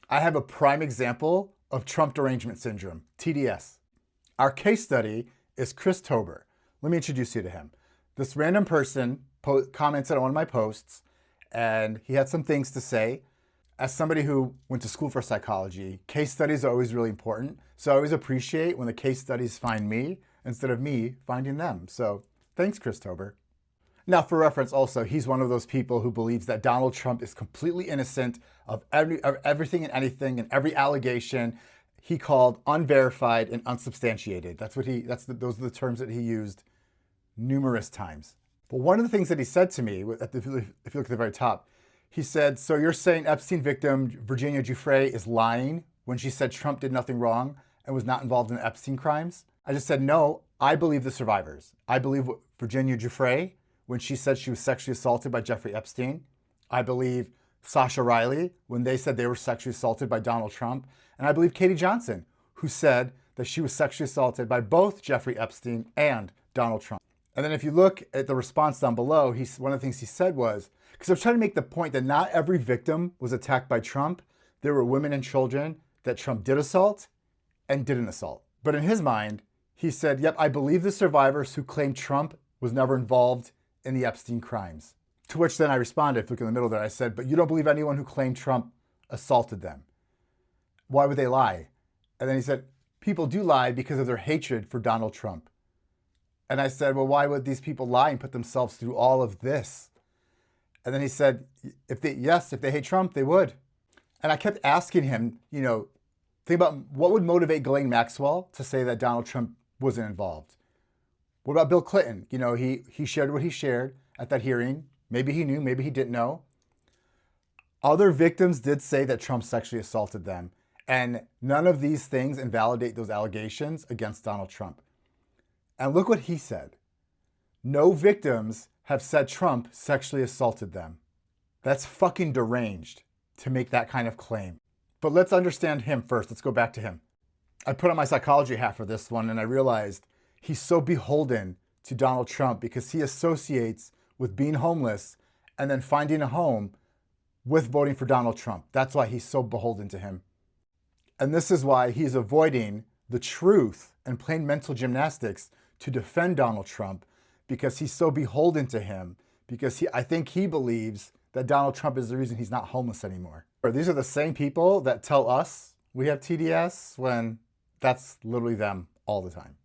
I have a prime example of Trump Derangement Syndrome, TDS. Our case study is Chris Tober. Let me introduce you to him. This random person commented on one of my posts, and he had some things to say. As somebody who went to school for psychology, case studies are always really important. So I always appreciate when the case studies find me instead of me finding them. So thanks, Chris Tober. Now, for reference also, he's one of those people who believes that Donald Trump is completely innocent of everything and anything and every allegation he called unverified and unsubstantiated. Those are the terms that he used numerous times. But one of the things that he said to me, if you look at the very top, he said, so you're saying Epstein victim Virginia Giuffre is lying when she said Trump did nothing wrong and was not involved in the Epstein crimes? I just said, no, I believe the survivors. I believe Virginia Giuffre when she said she was sexually assaulted by Jeffrey Epstein. I believe Sasha Riley when they said they were sexually assaulted by Donald Trump. And I believe Katie Johnson, who said that she was sexually assaulted by both Jeffrey Epstein and Donald Trump. And then if you look at the response down below, one of the things he said was, because I was trying to make the point that not every victim was attacked by Trump. There were women and children that Trump did assault and didn't assault. But in his mind, he said, yep, I believe the survivors who claim Trump was never involved in the Epstein crimes. To which then I responded, if you look in the middle there, I said, but you don't believe anyone who claimed Trump assaulted them. Why would they lie? And then he said, people do lie because of their hatred for Donald Trump. And I said, well, why would these people lie and put themselves through all of this? And then he said, if they hate Trump, they would. And I kept asking him, think about what would motivate Ghislaine Maxwell to say that Donald Trump wasn't involved. What about Bill Clinton? He shared what he shared at that hearing. Maybe he knew, maybe he didn't know. Other victims did say that Trump sexually assaulted them. And none of these things invalidate those allegations against Donald Trump. And look what he said. No victims have said Trump sexually assaulted them. That's fucking deranged to make that kind of claim. But let's understand him first. Let's go back to him. I put on my psychology hat for this one and I realized he's so beholden to Donald Trump because he associates with being homeless and then finding a home with voting for Donald Trump. That's why he's so beholden to him. And this is why he's avoiding the truth and playing mental gymnastics to defend Donald Trump, because he's so beholden to him, because I think he believes that Donald Trump is the reason he's not homeless anymore. These are the same people that tell us we have TDS when that's literally them all the time.